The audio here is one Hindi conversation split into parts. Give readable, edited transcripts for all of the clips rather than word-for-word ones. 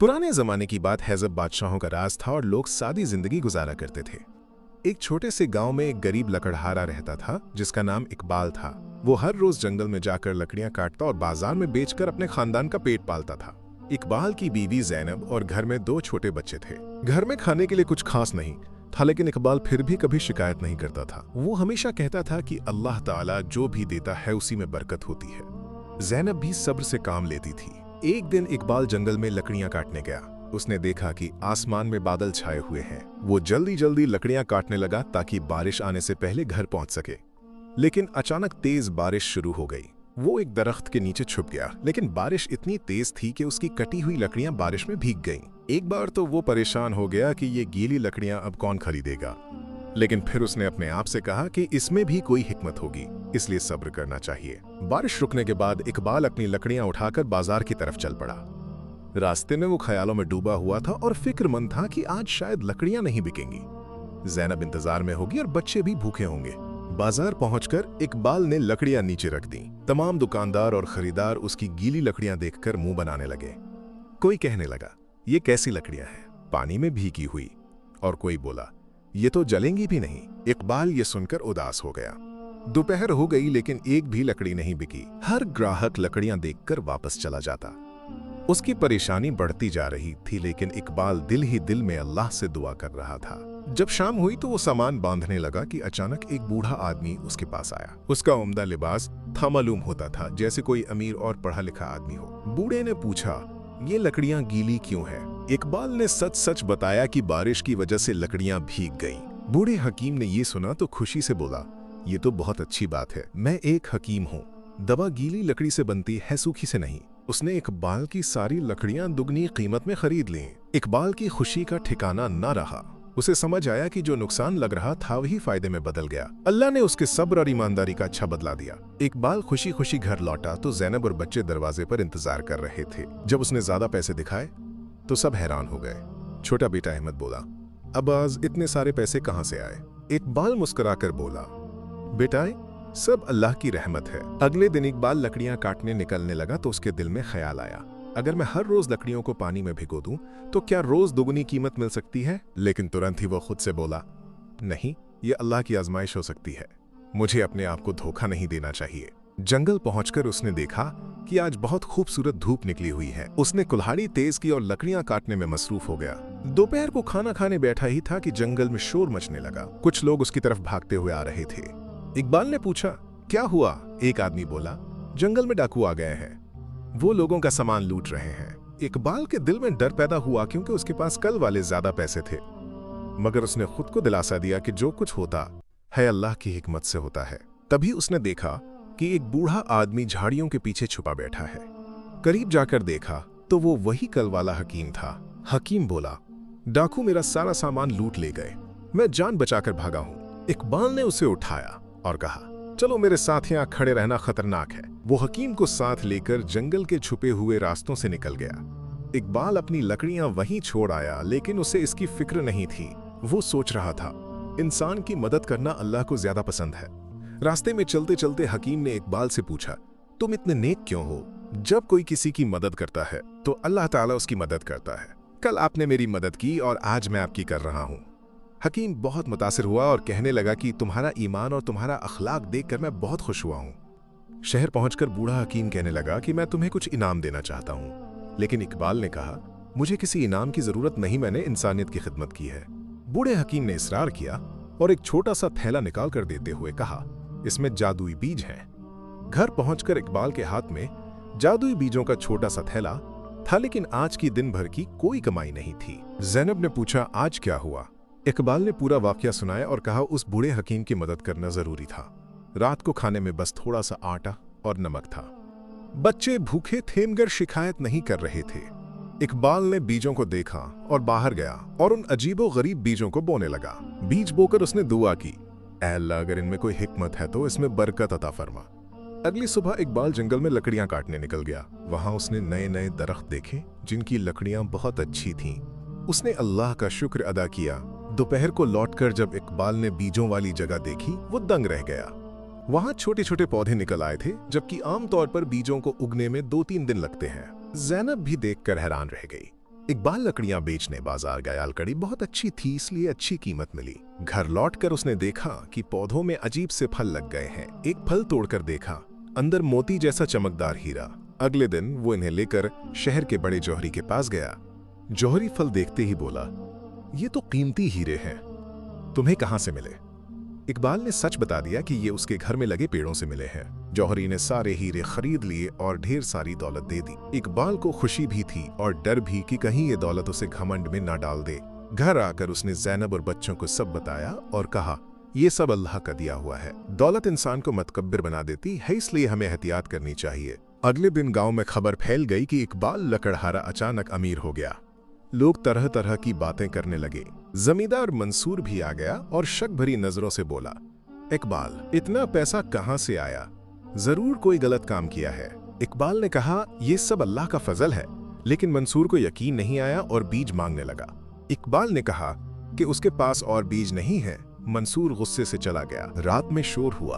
पुराने जमाने की बात है जब बादशाहों का राज था और लोग सादी जिंदगी गुजारा करते थे। एक छोटे से गांव में एक गरीब लकड़हारा रहता था जिसका नाम इकबाल था। वो हर रोज जंगल में जाकर लकड़ियां काटता और बाजार में बेचकर अपने खानदान का पेट पालता था। इकबाल की बीवी जैनब और घर में 2 छोटे बच्चे थे। घर में खाने के लिए कुछ खास नहीं था, लेकिन इकबाल फिर भी कभी शिकायत नहीं करता था। वो हमेशा कहता था कि अल्लाह ताला जो भी देता है उसी में बरकत होती है। जैनब भी सब्र से काम लेती थी। एक दिन इकबाल जंगल में लकड़ियां काटने गया। उसने देखा कि आसमान में बादल छाए हुए हैं। वो जल्दी जल्दी लकड़ियां काटने लगा ताकि बारिश आने से पहले घर पहुंच सके। लेकिन अचानक तेज बारिश शुरू हो गई। वो एक दरख्त के नीचे छुप गया, लेकिन बारिश इतनी तेज थी कि उसकी कटी हुई लकड़ियां बारिश में भीग गईं। एक बार तो वो परेशान हो गया कि ये गीली लकड़ियां अब कौन खरीदेगा, लेकिन फिर उसने अपने आप से कहा कि इसमें भी कोई हिकमत होगी, इसलिए सब्र करना चाहिए। बारिश रुकने के बाद इकबाल अपनी लकड़ियां उठाकर बाजार की तरफ चल पड़ा। रास्ते में वो ख्यालों में डूबा हुआ था और फिक्रमंद था कि आज शायद लकड़ियां नहीं बिकेंगी। जैनब इंतजार में होगी और बच्चे भी भूखे होंगे। बाजार पहुंचकर इकबाल ने लकड़ियां नीचे रख दी। तमाम दुकानदार और खरीदार उसकी गीली लकड़ियां देखकर मुंह बनाने लगे। कोई कहने लगा, ये कैसी लकड़ियां हैं, पानी में भीगी हुई। और कोई बोला, ये तो जलेंगी भी नहीं। इकबाल ये सुनकर उदास हो गया। दोपहर हो गई लेकिन एक भी लकड़ी नहीं बिकी। हर ग्राहक लकड़ियां देखकर वापस चला जाता। उसकी परेशानी बढ़ती जा रही थी, लेकिन इकबाल दिल ही दिल में अल्लाह से दुआ कर रहा था। जब शाम हुई तो वो सामान बांधने लगा कि अचानक एक बूढ़ा आदमी उसके पास आया। उसका उम्दा लिबास था, मालूम होता था जैसे कोई अमीर और पढ़ा लिखा आदमी हो। बूढ़े ने पूछा, ये लकड़ियां गीली क्यों हैं? इकबाल ने सच सच बताया कि बारिश की वजह से लकड़ियां भीग गईं। बूढ़े हकीम ने ये सुना तो खुशी से बोला, ये तो बहुत अच्छी बात है। मैं एक हकीम हूँ। दवा गीली लकड़ी से बनती है, सूखी से नहीं। उसने इकबाल की सारी लकड़ियां दुगनी कीमत में खरीद लीं। इकबाल की खुशी का ठिकाना न रहा। उसे समझ आया कि जो नुकसान लग रहा था वही फायदे में बदल गया। अल्लाह ने उसके सब्र और ईमानदारी का अच्छा बदला दिया। इकबाल खुशी खुशी घर लौटा तो जैनब और बच्चे दरवाजे पर इंतजार कर रहे थे। जब उसने ज्यादा पैसे दिखाए तो सब हैरान हो गए। छोटा बेटा अहमद बोला, अब्बास इतने सारे पैसे कहां से आए? इकबाल मुस्कुराकर बोला, बेटा सब अल्लाह की रहमत है। अगले दिन इकबाल लकड़ियां काटने निकलने लगा तो उसके दिल में ख्याल आया, अगर मैं हर रोज लकड़ियों को पानी में भिगो दूं तो क्या रोज दुगनी कीमत मिल सकती है? लेकिन तुरंत ही वो खुद से बोला, नहीं, ये अल्लाह की आजमाइश हो सकती है। मुझे अपने आप को धोखा नहीं देना चाहिए। जंगल पहुंचकर उसने देखा कि आज बहुत खूबसूरत धूप निकली हुई है। उसने कुल्हाड़ी तेज की और लकड़ियां काटने में मसरूफ हो गया। दोपहर को खाना खाने बैठा ही था कि जंगल में शोर मचने लगा। कुछ लोग उसकी तरफ भागते हुए आ रहे थे। इकबाल ने पूछा, क्या हुआ? एक आदमी बोला, जंगल में डाकू आ गए हैं, वो लोगों का सामान लूट रहे हैं। इकबाल के दिल में डर पैदा हुआ क्योंकि उसके पास कल वाले ज्यादा पैसे थे, मगर उसने खुद को दिलासा दिया कि जो कुछ होता है अल्लाह की हिकमत से होता है। तभी उसने देखा कि एक बूढ़ा आदमी झाड़ियों के पीछे छुपा बैठा है। करीब जाकर देखा तो वो वही कल वाला हकीम था। हकीम बोला, डाकू मेरा सारा सामान लूट ले गए, मैं जान बचाकर भागा हूं। इकबाल ने उसे उठाया और कहा, चलो मेरे साथ यहाँ खड़े रहना खतरनाक है। वो हकीम को साथ लेकर जंगल के छुपे हुए रास्तों से निकल गया। इकबाल अपनी लकड़ियां वहीं छोड़ आया, लेकिन उसे इसकी फिक्र नहीं थी। वो सोच रहा था, इंसान की मदद करना अल्लाह को ज्यादा पसंद है। रास्ते में चलते चलते हकीम ने इकबाल से पूछा, तुम इतने नेक क्यों हो? जब कोई किसी की मदद करता है तो अल्लाह ताला उसकी मदद करता है। कल आपने मेरी मदद की और आज मैं आपकी कर रहा हूँ। हकीम बहुत मुतासिर हुआ और कहने लगा कि तुम्हारा ईमान और तुम्हारा अखलाक देखकर मैं बहुत खुश हुआ हूँ। शहर पहुंचकर बूढ़ा हकीम कहने लगा कि मैं तुम्हें कुछ इनाम देना चाहता हूँ। लेकिन इकबाल ने कहा, मुझे किसी इनाम की जरूरत नहीं, मैंने इंसानियत की खिदमत की है। बूढ़े हकीम ने इसरार किया और एक छोटा सा थैला निकाल कर देते हुए कहा, इसमें जादुई बीज हैं। घर पहुंचकर इकबाल के हाथ में जादुई बीजों का छोटा सा थैला था, लेकिन आज की दिन भर की कोई कमाई नहीं थी। जैनब ने पूछा, आज क्या हुआ? इकबाल ने पूरा वाकया सुनाया और कहा, उस बूढ़े हकीम की मदद करना जरूरी था। रात को खाने में बस थोड़ा सा आटा और नमक था। बच्चे भूखे थे मगर शिकायत नहीं कर रहे थे। इकबाल ने बीजों को देखा और बाहर गया और उन अजीबो गरीब बीजों को बोने लगा। बीज बोकर उसने दुआ की, ऐ अल्लाह, अगर इनमें कोई हिकमत है तो इसमें बरकत अता फरमा। अगली सुबह इकबाल जंगल में लकड़ियां काटने निकल गया। वहां उसने नए नए दरख्त देखे जिनकी लकड़ियां बहुत अच्छी थीं। उसने अल्लाह का शुक्र अदा किया। दोपहर को लौटकर जब इकबाल ने बीजों वाली जगह देखी, वो दंग रह गया। वहां छोटे छोटे पौधे निकल आए थे, जबकि आमतौर पर बीजों को उगने में 2-3 दिन लगते हैं। जैनब भी देखकर हैरान रह गई। इकबाल लकड़ियां बेचने बाजार गया। लकड़ी बहुत अच्छी थी, इसलिए अच्छी कीमत मिली। घर लौटकर उसने देखा कि पौधों में अजीब से फल लग गए हैं। एक फल तोड़कर देखा, अंदर मोती जैसा चमकदार हीरा। अगले दिन वो इन्हें लेकर शहर के बड़े जौहरी के पास गया। जौहरी फल देखते ही बोला, ये तो कीमती हीरे हैं, तुम्हें कहां से मिले? इकबाल ने सच बता दिया कि ये उसके घर में लगे पेड़ों से मिले हैं। जौहरी ने सारे हीरे खरीद लिए और ढेर सारी दौलत दे दी। इकबाल को खुशी भी थी और डर भी कि कहीं ये दौलत उसे घमंड में ना डाल दे। घर आकर उसने ज़ैनब और बच्चों को सब बताया और कहा, ये सब अल्लाह का दिया हुआ है। दौलत इंसान को मुतकब्बिर बना देती है, इसलिए हमें एहतियात करनी चाहिए। अगले दिन गांव में खबर फैल गई कि इकबाल लकड़हारा अचानक अमीर हो गया। लोग तरह तरह की बातें करने लगे। जमींदार मंसूर भी आ गया और शक भरी नजरों से बोला, इकबाल, इतना पैसा कहां से आया? जरूर कोई गलत काम किया है। इकबाल ने कहा, यह सब अल्लाह का फजल है। लेकिन मंसूर को यकीन नहीं आया और बीज मांगने लगा। इकबाल ने कहा कि उसके पास और बीज नहीं है। मंसूर गुस्से से चला गया। रात में शोर हुआ,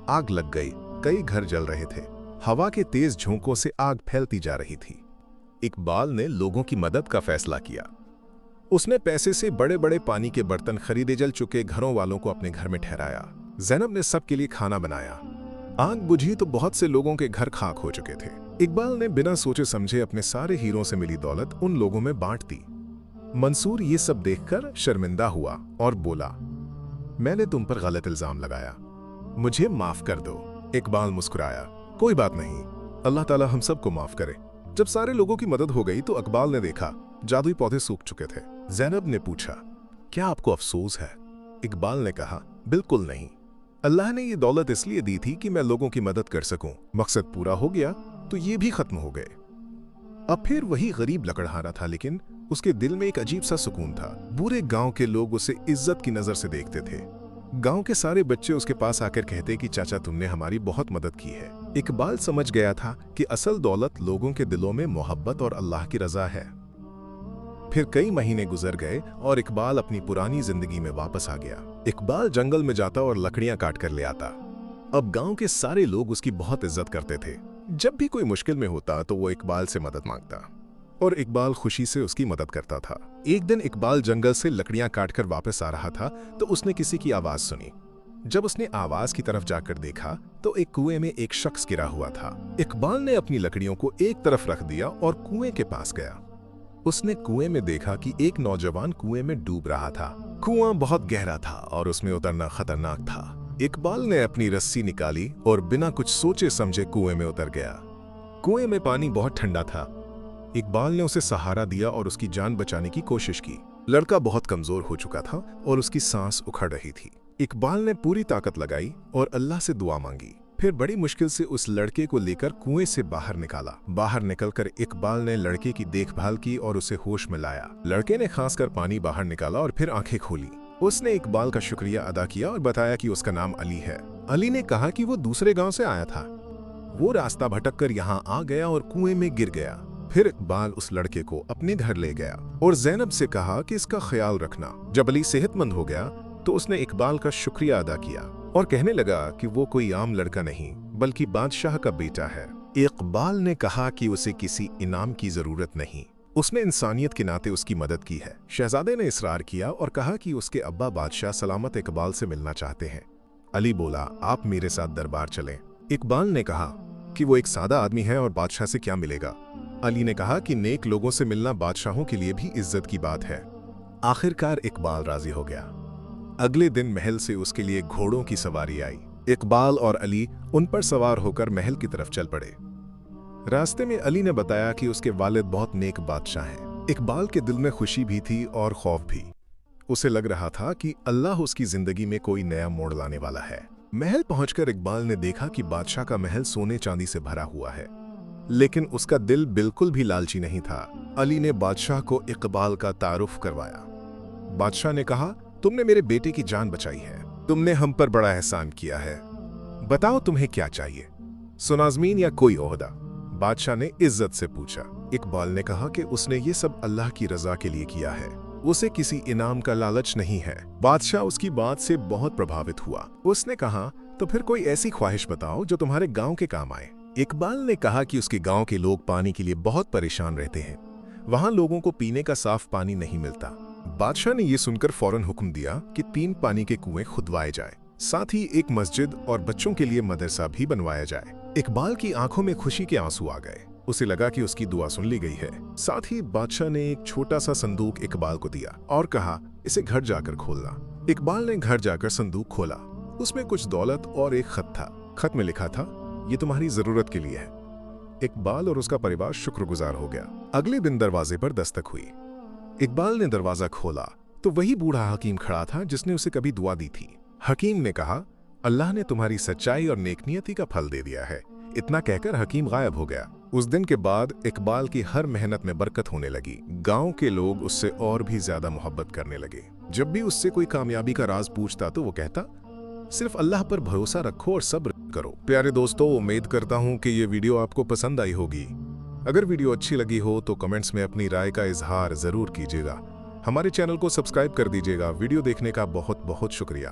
आग लग गई। कई घर जल रहे थे। हवा के तेज झोंकों से आग फैलती जा रही थी। इकबाल ने लोगों की मदद का फैसला किया। उसने पैसे से बड़े बड़े पानी के बर्तन खरीदे। जल चुके घरों वालों को अपने घर में ठहराया। ज़ैनब ने सबके लिए खाना बनाया। आग बुझी तो बहुत से लोगों के घर खाक हो चुके थे। इकबाल ने बिना सोचे समझे अपने सारे हीरों से मिली दौलत उन लोगों में बांट दी। मंसूर ये सब देखकर शर्मिंदा हुआ और बोला, मैंने तुम पर गलत इल्जाम लगाया, मुझे माफ कर दो। इकबाल मुस्कुराया, कोई बात नहीं, अल्लाह ताला हम सबको माफ करे। जब सारे लोगों की मदद हो गई तो इकबाल ने देखा जादुई पौधे सूख चुके थे। ज़ैनब ने पूछा, क्या आपको अफसोस है? इकबाल ने कहा, बिल्कुल नहीं। अल्लाह ने ये दौलत इसलिए दी थी कि मैं लोगों की मदद कर सकूं। मकसद पूरा हो गया तो ये भी खत्म हो गए। अब फिर वही गरीब लकड़हारा था, लेकिन उसके दिल में एक अजीब सा सुकून था। पूरे गांव के लोग उसे इज्जत की नजर से देखते थे। गांव के सारे बच्चे उसके पास आकर कहते कि चाचा, तुमने हमारी बहुत मदद की है। इकबाल समझ गया था कि असल दौलत लोगों के दिलों में मोहब्बत और अल्लाह की रजा है। फिर कई महीने गुजर गए और इकबाल अपनी पुरानी जिंदगी में वापस आ गया। इकबाल जंगल में जाता और लकड़ियां काट कर ले आता। अब गांव के सारे लोग उसकी बहुत इज्जत करते थे। जब भी कोई मुश्किल में होता तो वो इकबाल से मदद मांगता और इकबाल खुशी से उसकी मदद करता था। एक दिन इकबाल जंगल से लकड़ियां काटकर वापस आ रहा था तो उसने किसी की आवाज सुनी। जब उसने आवाज की तरफ जाकर देखा तो एक कुएं में एक शख्स गिरा हुआ था। इकबाल ने अपनी लकड़ियों को एक तरफ रख दिया और कुएं के पास गया। उसने कुएं में देखा कि एक नौजवान कुएं में डूब रहा था। कुआं बहुत गहरा था और उसमें उतरना खतरनाक था। इकबाल ने अपनी रस्सी निकाली और बिना कुछ सोचे समझे कुएं में उतर गया। कुएं में पानी बहुत ठंडा था। इकबाल ने उसे सहारा दिया और उसकी जान बचाने की कोशिश की। लड़का बहुत कमजोर हो चुका था और उसकी सांस उखड़ रही थी। इकबाल ने पूरी ताकत लगाई और अल्लाह से दुआ मांगी। फिर बड़ी मुश्किल से उस लड़के को लेकर कुएं से बाहर निकाला। बाहर निकलकर इकबाल ने लड़के की देखभाल की और उसे होश में लाया। लड़के ने खांस कर पानी बाहर निकाला और फिर आंखें खोली। उसने इकबाल का शुक्रिया अदा किया और बताया कि उसका नाम अली है। अली ने कहा कि वो दूसरे गांव से आया था। वो रास्ता भटक कर यहाँ आ गया और कुएं में गिर गया। फिर इकबाल उस लड़के को अपने घर ले गया और ज़ैनब से कहा कि इसका ख्याल रखना। जब अली सेहतमंद हो गया तो उसने इकबाल का शुक्रिया अदा किया और कहने लगा कि वो कोई आम लड़का नहीं बल्कि बादशाह का बेटा है। इकबाल ने कहा कि उसे किसी इनाम की जरूरत नहीं, उसने इंसानियत के नाते उसकी मदद की है। शहजादे ने इसरार किया और कहा कि उसके अब्बा बादशाह सलामत इकबाल से मिलना चाहते हैं। अली बोला, आप मेरे साथ दरबार चलें। इकबाल ने कहा कि वो एक सादा आदमी है और बादशाह से क्या मिलेगा। अली ने कहा कि नेक लोगों से मिलना बादशाहों के लिए भी इज्जत की बात है। आखिरकार इकबाल राजी हो गया। अगले दिन महल से उसके लिए घोड़ों की सवारी आई। इकबाल और अली उन पर सवार होकर महल की तरफ चल पड़े। रास्ते में अली ने बताया कि उसके वालिद बहुत नेक बादशाह हैं। इकबाल के दिल में खुशी भी थी और खौफ भी। उसे लग रहा था कि अल्लाह उसकी जिंदगी में कोई नया मोड़ लाने वाला है। महल पहुंचकर इकबाल ने देखा कि बादशाह का महल सोने चांदी से भरा हुआ है, लेकिन उसका दिल बिल्कुल भी लालची नहीं था। अली ने बादशाह को इकबाल का तारुफ करवाया। बादशाह ने कहा, तुमने मेरे बेटे की जान बचाई है, तुमने हम पर बड़ा एहसान किया है। बताओ तुम्हें क्या चाहिए, सुनाज़मीन या कोई ओहदा? बादशाह ने इज्जत से पूछा। इकबाल ने कहा कि उसने ये सब अल्लाह की रजा के लिए किया है, उसे किसी इनाम का लालच नहीं है। बादशाह उसकी बात से बहुत प्रभावित हुआ। उसने कहा, तो फिर कोई ऐसी ख्वाहिश बताओ जो तुम्हारे गांव के काम आए। इकबाल ने कहा कि उसके गांव के लोग पानी के लिए बहुत परेशान रहते हैं। वहां लोगों को पीने का साफ पानी नहीं मिलता। बादशाह ने यह सुनकर फौरन हुक्म दिया कि 3 पानी के कुएं खुदवाए जाएं। साथ ही एक मस्जिद और बच्चों के लिए मदरसा भी बनवाया जाए। इकबाल की आंखों में खुशी के आंसू आ गए। उसे लगा कि उसकी दुआ सुन ली गई है। साथ ही बादशाह ने एक छोटा सा संदूक इकबाल को दिया और कहा, इसे घर जाकर खोलना। इकबाल ने घर जाकर संदूक खोला। उसमें कुछ दौलत और एक खत था। खत में लिखा था, ये तुम्हारी जरूरत के लिए है। इकबाल और उसका परिवार शुक्रगुजार हो गया। अगले दिन दरवाजे पर दस्तक हुई। इकबाल ने दरवाजा खोला तो वही बूढ़ा हकीम खड़ा था जिसने उसे कभी दुआ दी थी। हकीम ने कहा, अल्लाह ने तुम्हारी सच्चाई और नेकनियती का फल दे दिया है। इतना कहकर हकीम गायब हो गया। उस दिन के बाद इकबाल की हर मेहनत में बरकत होने लगी। गांव के लोग उससे और भी ज्यादा मोहब्बत करने लगे। जब भी उससे कोई कामयाबी का राज पूछता तो वो कहता, सिर्फ अल्लाह पर भरोसा रखो और सब्र करो। प्यारे दोस्तों, उम्मीद करता हूं कि ये वीडियो आपको पसंद आई होगी। अगर वीडियो अच्छी लगी हो तो कमेंट्स में अपनी राय का इजहार जरूर कीजिएगा। हमारे चैनल को सब्सक्राइब कर दीजिएगा। वीडियो देखने का बहुत बहुत शुक्रिया।